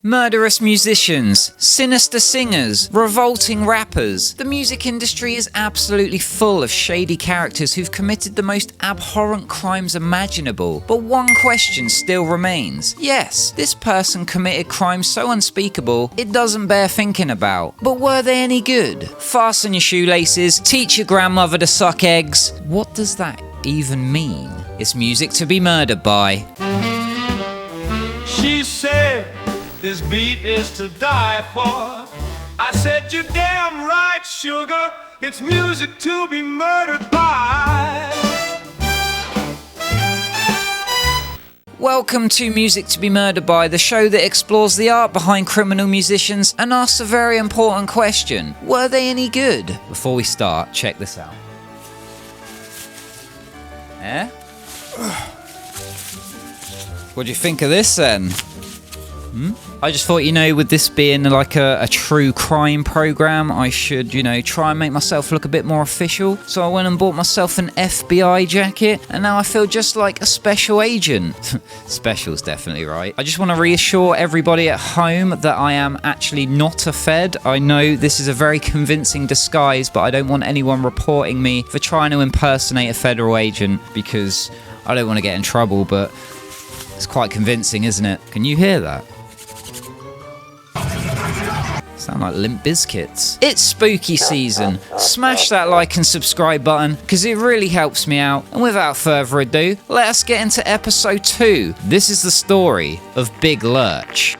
Murderous musicians, sinister singers, revolting rappers. The music industry is absolutely full of shady characters who've committed the most abhorrent crimes imaginable. But one question still remains. Yes, this person committed crimes so unspeakable, it doesn't bear thinking about. But were they any good? Fasten your shoelaces, teach your grandmother to suck eggs. What does that even mean? It's music to be murdered by. She said, this beat is to die for. I said, you're damn right, sugar. It's music to be murdered by. Welcome to Music to be Murdered By, the show that explores the art behind criminal musicians and asks a very important question. Were they any good? Before we start, check this out. Eh? What do you think of this then? I just thought, with this being like a true crime program, I should, try and make myself look a bit more official. So I went and bought myself an FBI jacket, and now I feel just like a special agent. Special's definitely right. I just want to reassure everybody at home that I am actually not a Fed. I know this is a very convincing disguise, but I don't want anyone reporting me for trying to impersonate a federal agent, because I don't want to get in trouble, but it's quite convincing, isn't it? Can you hear that? Sound like Limp Bizkits. It's spooky season. Smash that like and subscribe button, because it really helps me out. And without further ado, let us get into episode 2. This is the story of Big Lurch.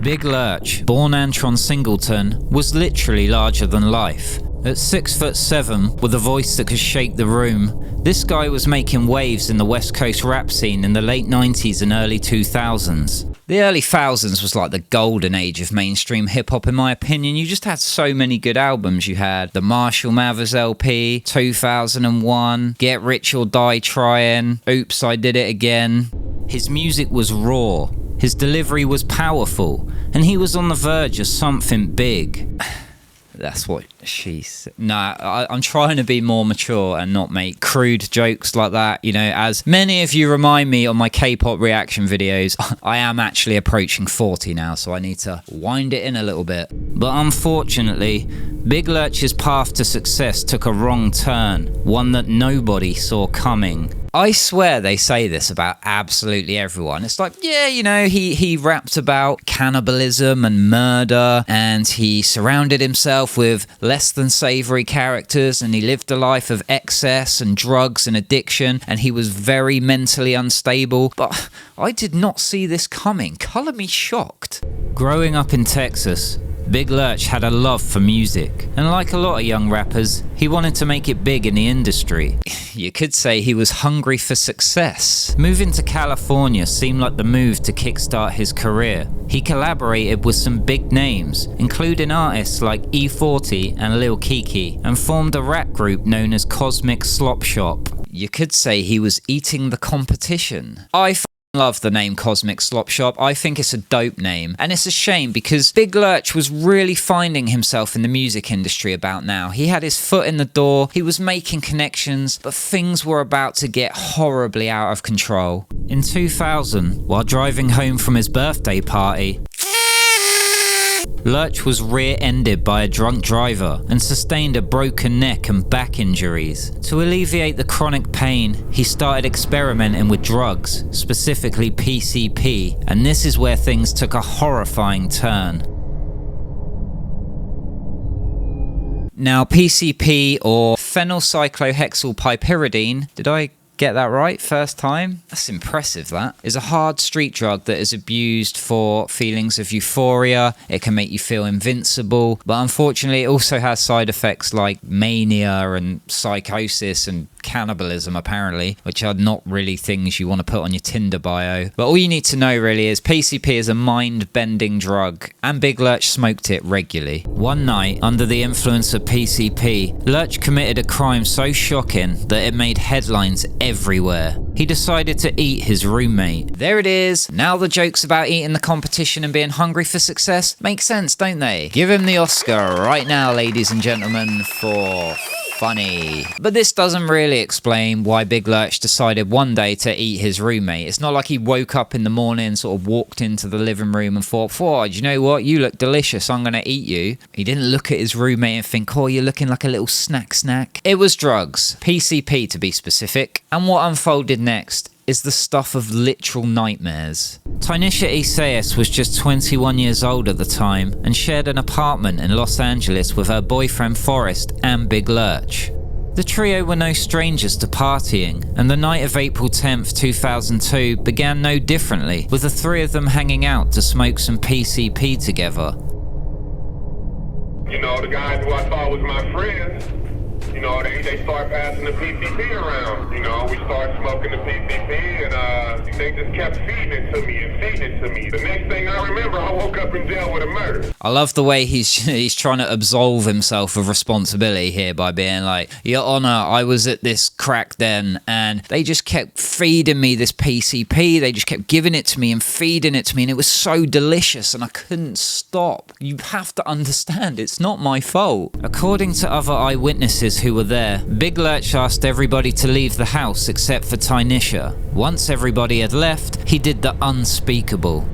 Big Lurch, born Antron Singleton, was literally larger than life. At 6'7", with a voice that could shake the room, this guy was making waves in the West Coast rap scene in the late 90s and early 2000s. The early thousands was like the golden age of mainstream hip-hop in my opinion. You just had so many good albums. You had the Marshall Mathers LP, 2001, Get Rich or Die Trying, Oops, I Did It Again. His music was raw, his delivery was powerful, and he was on the verge of something big. That's what she said. No, I'm trying to be more mature and not make crude jokes like that. As many of you remind me on my K-pop reaction videos, I am actually approaching 40 now, so I need to wind it in a little bit. But unfortunately, Big Lurch's path to success took a wrong turn, one that nobody saw coming. I swear they say this about absolutely everyone. It's like, he rapped about cannibalism and murder, and he surrounded himself with less than savory characters, and he lived a life of excess and drugs and addiction, and he was very mentally unstable. But I did not see this coming. Colour me shocked. Growing up in Texas, Big Lurch had a love for music, and like a lot of young rappers, he wanted to make it big in the industry. You could say he was hungry for success. Moving to California seemed like the move to kickstart his career. He collaborated with some big names, including artists like E40 and Lil Keke, and formed a rap group known as Cosmic Slop Shop. You could say he was eating the competition. I love the name Cosmic Slop Shop. I think it's a dope name, and it's a shame because Big Lurch was really finding himself in the music industry about now. He had his foot in the door, he was making connections, but things were about to get horribly out of control. In 2000, while driving home from his birthday party, Lurch was rear-ended by a drunk driver and sustained a broken neck and back injuries. To alleviate the chronic pain, he started experimenting with drugs, specifically PCP, and this is where things took a horrifying turn. Now, PCP, or phenylcyclohexylpiperidine, did I get that right first time? That's impressive, that. Is a hard street drug that is abused for feelings of euphoria. It can make you feel invincible, but unfortunately it also has side effects like mania and psychosis and cannibalism, apparently, which are not really things you want to put on your Tinder bio. But all you need to know really is PCP is a mind-bending drug, and Big Lurch smoked it regularly. One night, under the influence of PCP, Lurch committed a crime so shocking that it made headlines everywhere. He decided to eat his roommate. There it is. Now the jokes about eating the competition and being hungry for success make sense, don't they? Give him the Oscar right now, ladies and gentlemen, for funny. But this doesn't really explain why Big Lurch decided one day to eat his roommate. It's not like he woke up in the morning, sort of walked into the living room and thought, "Oh, do you know what? You look delicious. I'm going to eat you." He didn't look at his roommate and think, "Oh, you're looking like a little snack." It was drugs. PCP to be specific. And what unfolded next is the stuff of literal nightmares. Tynisha Ysais was just 21 years old at the time and shared an apartment in Los Angeles with her boyfriend Forrest and Big Lurch. The trio were no strangers to partying, and the night of April 10th, 2002 began no differently, with the three of them hanging out to smoke some PCP together. You know, the guys who I thought was my friends, you know, they start passing the PCP around. You know, we started smoking the PCP, and they just kept feeding it to me. The next thing I remember, I woke up in jail with a murder. I love the way he's trying to absolve himself of responsibility here by being like, "Your Honor, I was at this crack den, and they just kept feeding me this PCP. They just kept giving it to me and feeding it to me, and it was so delicious, and I couldn't stop. You have to understand, it's not my fault." According to other eyewitnesses who were there, Big Lurch asked everybody to leave the house except for Tynisha. Once everybody had left, he did the unspeakable.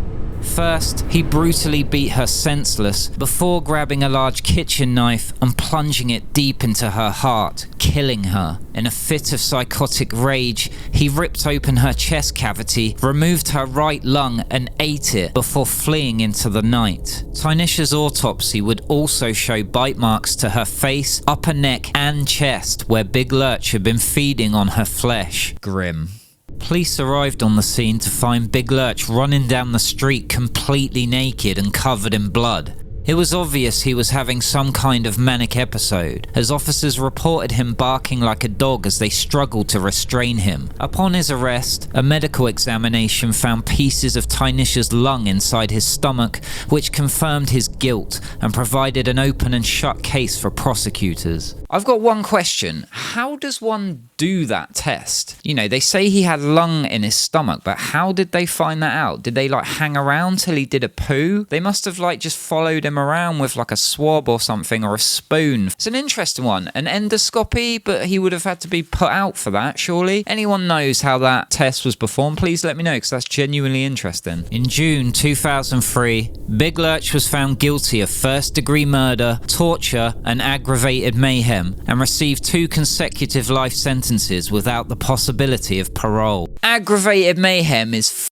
First, he brutally beat her senseless before grabbing a large kitchen knife and plunging it deep into her heart, killing her. In a fit of psychotic rage, he ripped open her chest cavity, removed her right lung and ate it before fleeing into the night. Tynisha's autopsy would also show bite marks to her face, upper neck and chest where Big Lurch had been feeding on her flesh. Grim. Police arrived on the scene to find Big Lurch running down the street completely naked and covered in blood. It was obvious he was having some kind of manic episode, as officers reported him barking like a dog as they struggled to restrain him. Upon his arrest, a medical examination found pieces of Tynisha's lung inside his stomach, which confirmed his guilt and provided an open and shut case for prosecutors. I've got one question. How does one do that test? You know, they say he had lung in his stomach, but how did they find that out? Did they hang around till he did a poo? They must have just followed him around with a swab or something, or a spoon. It's an interesting one. An endoscopy, but he would have had to be put out for that, surely. Anyone knows how that test was performed, please let me know, because that's genuinely interesting. In June 2003, Big Lurch was found guilty of first-degree murder, torture, and aggravated mayhem, and received 2 consecutive life sentences without the possibility of parole. Aggravated mayhem is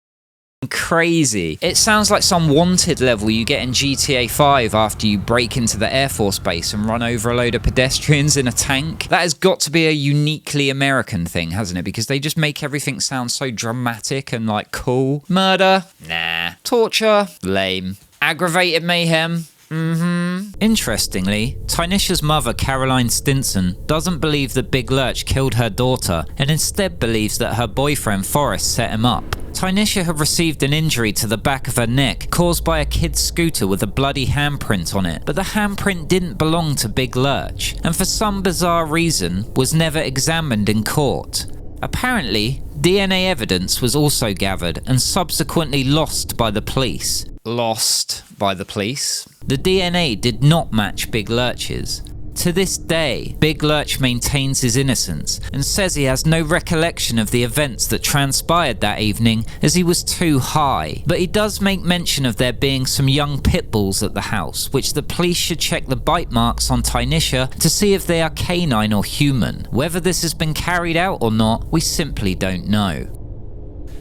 crazy. It sounds like some Wanted level you get in GTA 5 after you break into the Air Force base and run over a load of pedestrians in a tank. That has got to be a uniquely American thing, hasn't it? Because they just make everything sound so dramatic and cool. Murder? Nah. Torture? Lame. Aggravated mayhem? Interestingly, Tynisha's mother, Caroline Stinson, doesn't believe that Big Lurch killed her daughter and instead believes that her boyfriend Forrest set him up. Tynisha had received an injury to the back of her neck caused by a kid's scooter with a bloody handprint on it, but the handprint didn't belong to Big Lurch and for some bizarre reason was never examined in court. Apparently, DNA evidence was also gathered and subsequently lost by the police. The DNA did not match Big Lurch's. To this day, Big Lurch maintains his innocence and says he has no recollection of the events that transpired that evening as he was too high. But he does make mention of there being some young pit bulls at the house, which the police should check the bite marks on Tynisha to see if they are canine or human. Whether this has been carried out or not, we simply don't know.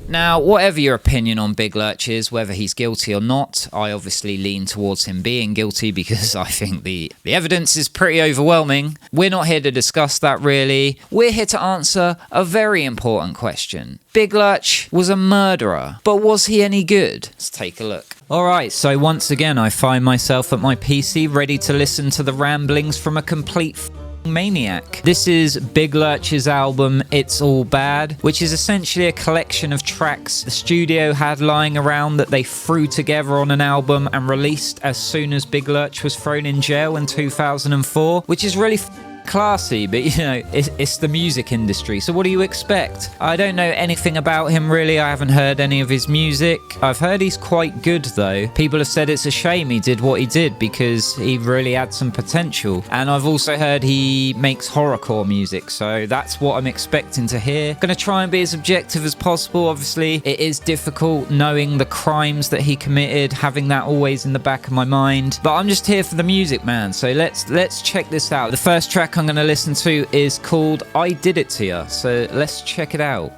Now, whatever your opinion on Big Lurch is, whether he's guilty or not, I obviously lean towards him being guilty because I think the evidence is pretty overwhelming. We're not here to discuss that really. We're here to answer a very important question. Big Lurch was a murderer, but was he any good? Let's take a look. Alright, so once again I find myself at my PC ready to listen to the ramblings from a complete maniac. This is Big Lurch's album It's All Bad, which is essentially a collection of tracks the studio had lying around that they threw together on an album and released as soon as Big Lurch was thrown in jail in 2004, which is really classy, but you know, it's the music industry. So what do you expect? I don't know anything about him really. I haven't heard any of his music. I've heard he's quite good though. People have said it's a shame he did what he did because he really had some potential. And I've also heard he makes horrorcore music, so that's what I'm expecting to hear. Gonna try and be as objective as possible. Obviously, it is difficult knowing the crimes that he committed, having that always in the back of my mind. But I'm just here for the music, man. So let's check this out. The first track I'm gonna listen to is called I Did It To Ya. So let's check it out.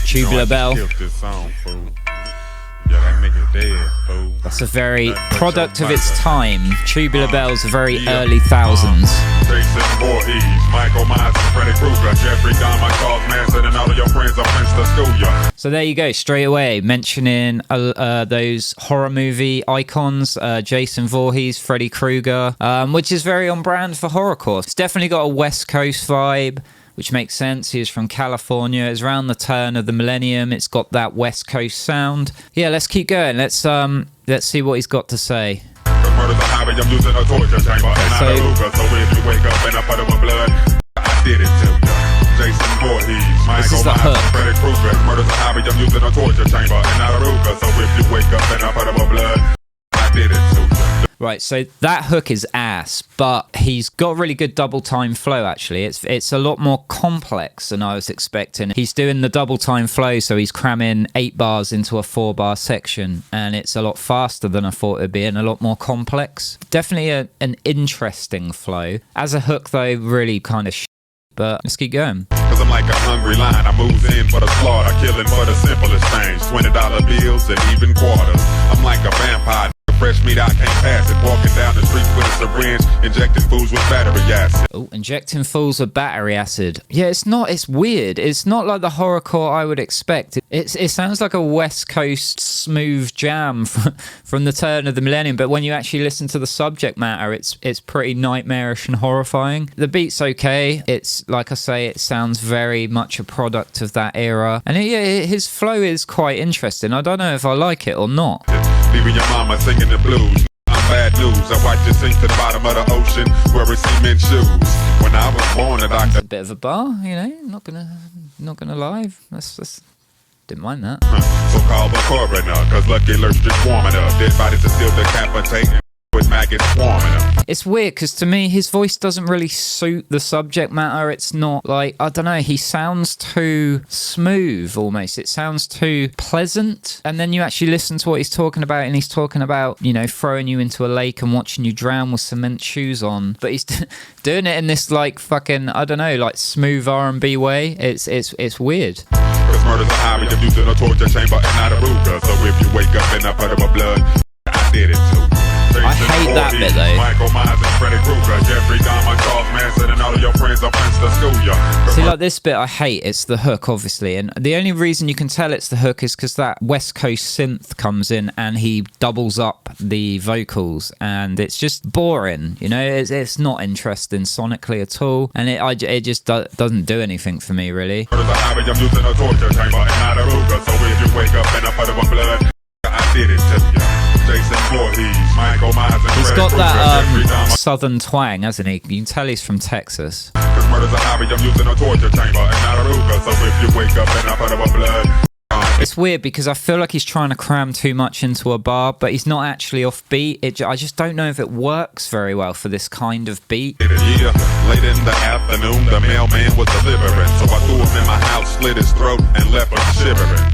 Tubular Bell. That's a very product of its time. Tubular Bell's a very early thousands. So there you go, straight away mentioning those horror movie icons, Jason Voorhees, Freddy Krueger, which is very on brand for horrorcore. It's definitely got a West Coast vibe, which makes sense. He was from California. It's around the turn of the millennium. It's got that West Coast sound. Yeah, let's keep going. Let's see what he's got to say. This is the hook. Right, so that hook is ass, but he's got really good double time flow actually. It's a lot more complex than I was expecting. He's doing the double time flow, so he's cramming 8 bars into a 4-bar section, and it's a lot faster than I thought it'd be and a lot more complex. Definitely an interesting flow. As a hook though, really kind of but let's keep going. Cause I'm like a hungry lion, I move in for the slaughter, killing for the simplest things, $20 bills and even quarters. I'm like a vampire. Fresh meat, I can't pass it. Walking down the street with a syringe, injecting fools with battery acid. Oh, injecting fools with battery acid. Yeah, it's weird. It's not like the horrorcore I would expect. It sounds like a West Coast smooth jam from the turn of the millennium, but when you actually listen to the subject matter, it's pretty nightmarish and horrifying. The beat's okay. It's, like I say, it sounds very much a product of that era. And his flow is quite interesting. I don't know if I like it or not. Leaving your mama singing the blues. I'm bad news. I watched you sink to the bottom of the ocean wearing cement shoes. When I was born, that's a bit of a bar, you know. Not gonna lie. That's didn't mind that. So call the coroner, cause Lucky Lurch just warming up. Dead bodies are still decapitating. With maggots swarming them. It's weird because to me his voice doesn't really suit the subject matter. It's not like, I don't know, he sounds too smooth almost. It sounds too pleasant, and then you actually listen to what he's talking about, and he's talking about, you know, throwing you into a lake and watching you drown with cement shoes on, but he's doing it in this like fucking, I don't know, like smooth R&B way. It's weird. Cause murder's a hobby, the views in a torture chamber and not a ruger. So if you wake up in a puddle of blood, I did it too. I hate that bit though. See, like this bit I hate. It's the hook, obviously, and the only reason you can tell it's the hook is because that West Coast synth comes in and he doubles up the vocals, and it's just boring. You know, it's not interesting sonically at all, and it just doesn't do anything for me really. He's got that southern twang, hasn't he? You can tell he's from Texas. It's weird because I feel like he's trying to cram too much into a bar, but he's not actually off beat. I just don't know if it works very well for this kind of beat. Late in the afternoon, the mailman was delivering, so I threw him in my house, slit his throat, and left him shivering.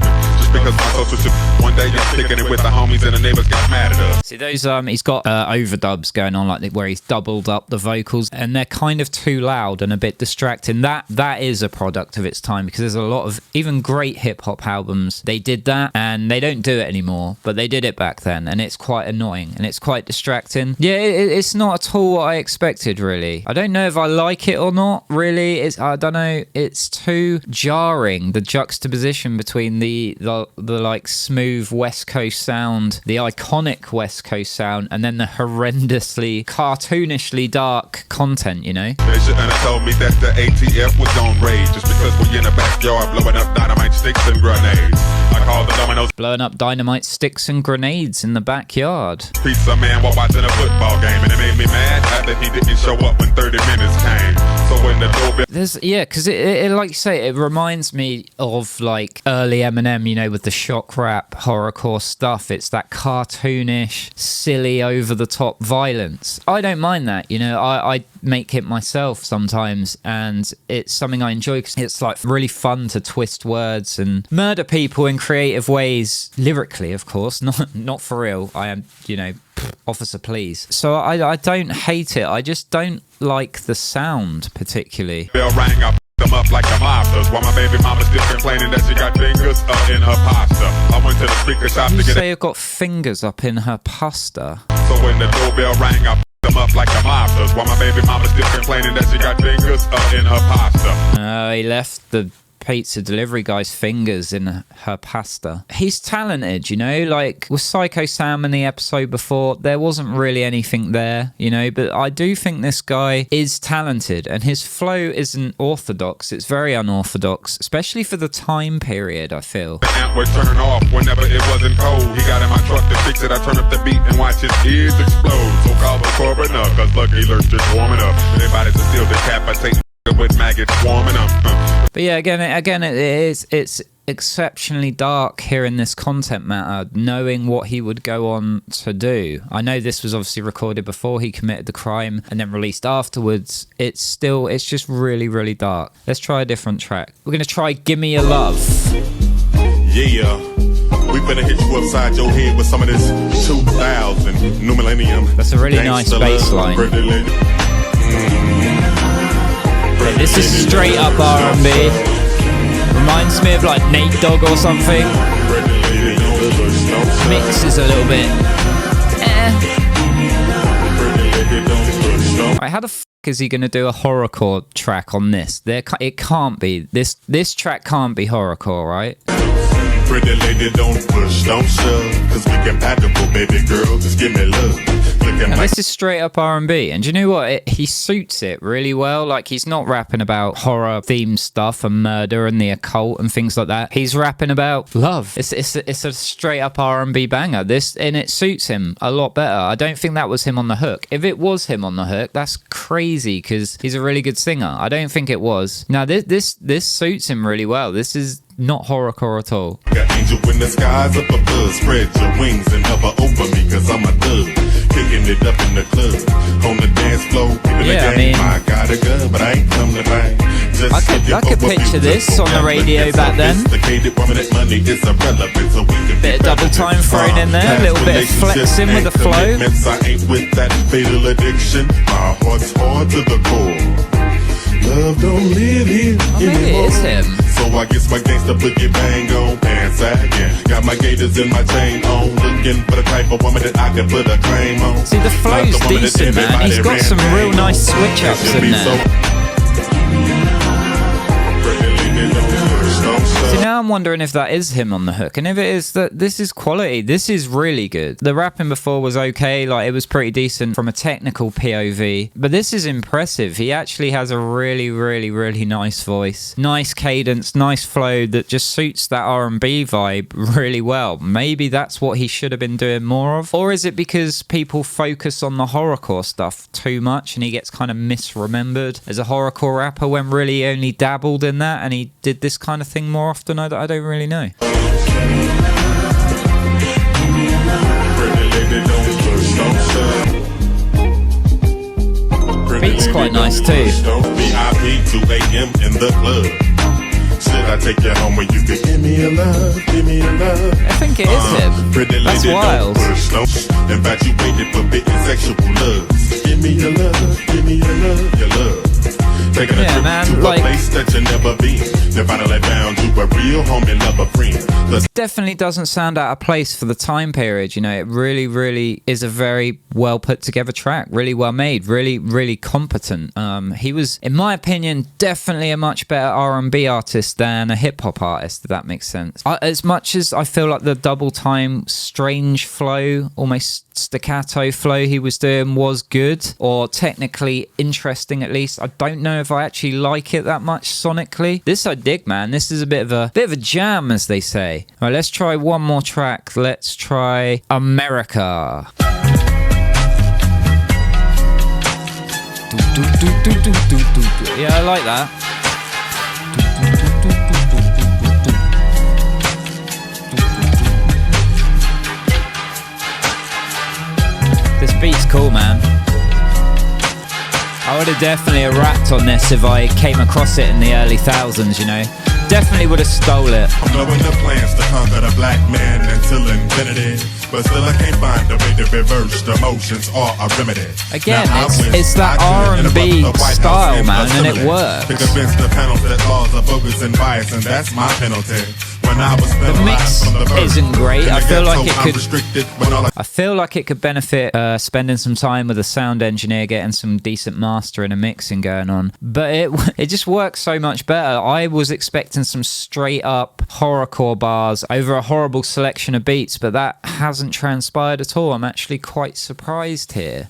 Because my social one day just kicking it with the homies and the neighbors got mad at us. See those he's got overdubs going on, like where he's doubled up the vocals, and they're kind of too loud and a bit distracting. That is a product of its time, because there's a lot of even great hip hop albums, they did that and they don't do it anymore, but they did it back then, and it's quite annoying and it's quite distracting. Yeah, it's not at all what I expected really. I don't know if I like it or not really. I don't know, it's too jarring, the juxtaposition between the like smooth West Coast sound, the iconic West Coast sound, and then the horrendously cartoonishly dark content, you know. They shouldn't have told me that the ATF was on raid just because we're in the backyard blowing up dynamite sticks and grenades. I call all the dominoes. Blowing up dynamite sticks and grenades in the backyard. Pizza man while watching a football game, and it made me mad after he didn't show up when 30 minutes came. So when the doorbell... Because it like you say, it reminds me of like early Eminem, you know, with the shock rap, horrorcore stuff. It's that cartoonish, silly, over-the-top violence. I don't mind that, you know. I make it myself sometimes, and it's something I enjoy because it's like really fun to twist words and murder people in creative ways, lyrically, of course, not for real. I am, you know, officer please. So I don't hate it, I just don't like the sound particularly. Bell rang, I them up like the mobsters. While my baby mama's still complaining that she got fingers up in her pasta. I went to the speaker shop to get... You say you've got fingers up in her pasta? So when the doorbell rang, I them up like the mobsters. While my baby mama's still complaining that she got fingers up in her pasta. He left the pizza delivery guy's fingers in her pasta. He's talented, you know, like with Psycho Sam in the episode before, there wasn't really anything there, you know, but I do think this guy is talented, and his flow isn't orthodox. It's very unorthodox, especially for the time period, I feel. The amp would turn off whenever it wasn't cold. He got in my truck to fix it. I turn up the beat and watch his ears explode. So call the coroner, cause Lucky Lurch just warming up. Anybody to still decapitate with maggots warming up. But yeah, again, it's exceptionally dark hearing this content matter, knowing what he would go on to do. I know this was obviously recorded before he committed the crime and then released afterwards. It's just really, really dark. Let's try a different track. We're gonna try Gimme Your Love. Yeah, we finna hit you upside your head with some of this 2000 new millennium. That's a really nice bass line. Okay, this is straight up R&B. Reminds me of like Nate Dogg or something. Mix is a little bit Right, how the f is he gonna do a horrorcore track on this? It can't be. This track can't be horrorcore, right? Pretty lady, don't push, don't shove, cause we compatible, baby girl, just give me love. And this is straight up R&B, and do you know what? He suits it really well. Like, he's not rapping about horror themed stuff and murder and the occult and things like that. He's rapping about love. It's a straight up R&B banger. And it suits him a lot better. I don't think that was him on the hook. If it was him on the hook, that's crazy because he's a really good singer. I don't think it was. Now this suits him really well. This is not horrorcore at all. Got angel in the skies up above, spread your wings and hover over me, cause I'm a thug. Kicking it up in the club, on the dance floor, keeping the game. I got a gun, but I ain't come to bang. I could picture this on the radio back then. Bit of double time thrown in there, a little bit of flexing with the flow. I ain't with that fatal addiction. My heart's hard to the core. Love don't live here Maybe it is him. So I guess my gangsta boogie bang on, pants sagging. Got my gators in my chain on, looking for the type of woman that I can put a claim on. See, the flow's decent, man. He's got some real nice switch ups in there. See, now I'm wondering if that is him on the hook, and if it is, that this is quality. This is really good. The rapping before was okay, like it was pretty decent from a technical POV, but this is impressive. He actually has a really, really, really nice voice, nice cadence, nice flow that just suits that R&B vibe really well. Maybe that's what he should have been doing more of, or is it because people focus on the horrorcore stuff too much and he gets kind of misremembered as a horrorcore rapper when really he only dabbled in that and he did this kind of thing more often? I don't really know. Beat's quite nice too. VIP 2 a.m. in the club. Should I take you home where you could give me a love, give me a love? I think it is him. That's wild. Infatuated for bit and sexual love. Give me your love, give me your love, your love. Taking a trip man, to a place that you never been. Then finally found you a real homie, lover, friend. Definitely doesn't sound out of place for the time period. You know, it really, really is a very well put together track. Really well made. Really, really competent. He was, in my opinion, definitely a much better R&B artist than a hip hop artist. If that makes sense. As much as I feel like the double time, strange flow, almost staccato flow he was doing was good, or technically interesting at least. I don't know if I actually like it that much sonically. This I dig, man. This is a bit of a jam, as they say. All right, let's try one more track. Let's try America. Yeah, I like that. This beat's cool, man. I would have definitely rapped on this if I came across it in the early thousands, you know. Definitely would have stole it. I'm blowing the plans to conquer the black man until infinity, but still I can't find a way to reverse the emotions or a remedy. Again, it's that R&B style, man, and it works. To convince the panels that laws are bogus and biased, and that's my penalty. The mix isn't great. I feel like it could benefit spending some time with a sound engineer, getting some decent mastering and mixing going on. But it just works so much better. I was expecting some straight up horrorcore bars over a horrible selection of beats, but that hasn't transpired at all. I'm actually quite surprised here.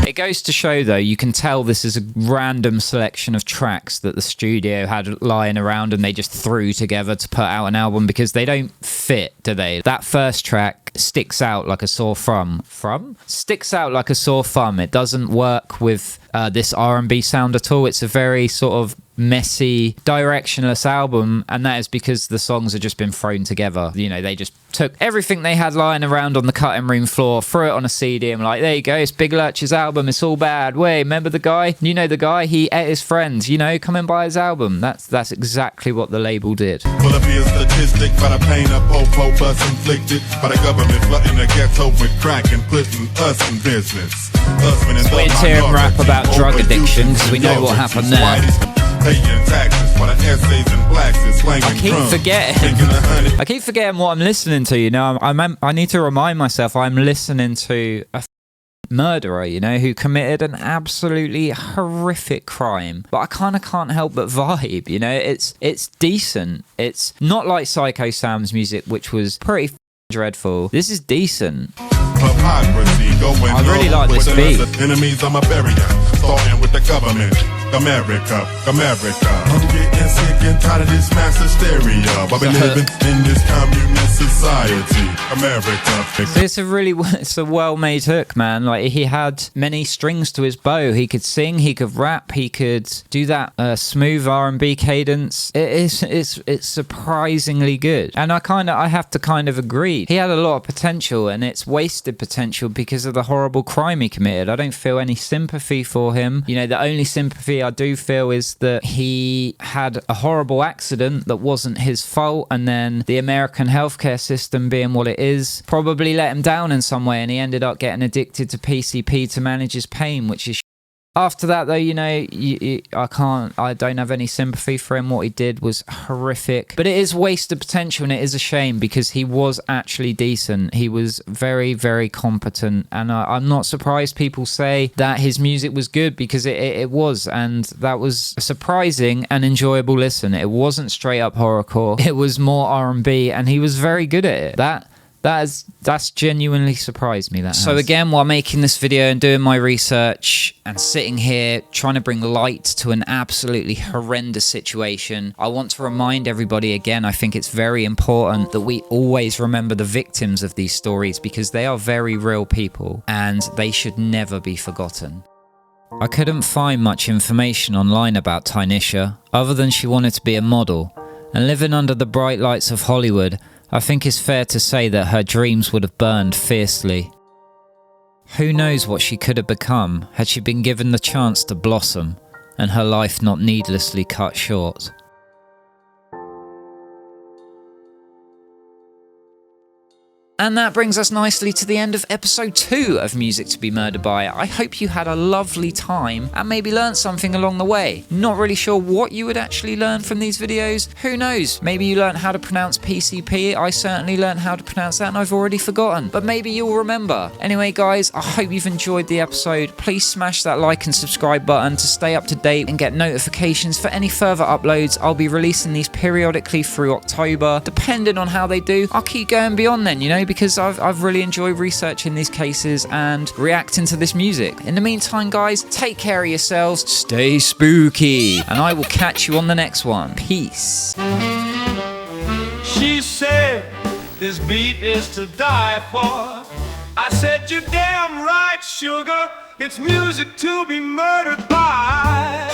It goes to show, though, you can tell this is a random selection of tracks that the studio had lying around and they just threw together to put out an album, because they don't fit, do they? That first track sticks out like a sore thumb. Sticks out like a sore thumb. It doesn't work with this R&B sound at all. It's a very sort of messy, directionless album, and that is because the songs have just been thrown together. You know, they just took everything they had lying around on the cutting room floor, threw it on a CD, and like, there you go, it's Big Lurch's album, it's all bad. Wait, remember the guy? You know the guy? He ate his friends, you know, come and buy his album. That's exactly what the label did. Will it be a statistic by the pain of po-po bus inflicted by the government flooding the ghetto with crack and putting us in business? It's weird to hear him rap about drug addiction, because we know what happened there. I keep forgetting what I'm listening to, you know. I need to remind myself I'm listening to a murderer, you know, who committed an absolutely horrific crime. But I kind of can't help but vibe, you know. It's decent. It's not like Psycho Sam's music, which was pretty dreadful. This is decent. I really like this beat. Enemies, I'm a barrier. Starting with the government. America. I'm getting sick and tired of this mass hysteria. While we living in this communist society. America. It's a well-made hook, man. Like, he had many strings to his bow. He could sing, he could rap, he could do that smooth R&B cadence. It's surprisingly good. And I have to kind of agree. He had a lot of potential, and it's wasted potential because of the horrible crime he committed. I don't feel any sympathy for him. You know, the only sympathy I do feel is that he had a horrible accident that wasn't his fault, and then the American healthcare system, being what it is, probably let him down in some way, and he ended up getting addicted to PCP to manage his pain, which is After that, though, you know, I don't have any sympathy for him. What he did was horrific, but it is wasted potential, and it is a shame because he was actually decent. He was very, very competent, and I'm not surprised people say that his music was good, because it was, and that was a surprising and enjoyable listen. It wasn't straight up horrorcore. It was more R&B, and he was very good at it. That's genuinely surprised me. So again, while making this video and doing my research and sitting here trying to bring light to an absolutely horrendous situation, I want to remind everybody again, I think it's very important that we always remember the victims of these stories, because they are very real people and they should never be forgotten. I couldn't find much information online about Tynisha, other than she wanted to be a model, and living under the bright lights of Hollywood, I think it's fair to say that her dreams would have burned fiercely. Who knows what she could have become had she been given the chance to blossom and her life not needlessly cut short. And that brings us nicely to the end of episode 2 of Music to be Murdered By. I hope you had a lovely time and maybe learned something along the way. Not really sure what you would actually learn from these videos. Who knows? Maybe you learned how to pronounce PCP. I certainly learned how to pronounce that and I've already forgotten. But maybe you'll remember. Anyway, guys, I hope you've enjoyed the episode. Please smash that like and subscribe button to stay up to date and get notifications for any further uploads. I'll be releasing these periodically through October. Depending on how they do, I'll keep going beyond then, you know. know, because I've really enjoyed researching these cases and reacting to this music. In the meantime, guys, take care of yourselves, stay spooky, and I will catch you on the next one. Peace. She said, this beat is to die for. I said, you're damn right, sugar. It's music to be murdered by.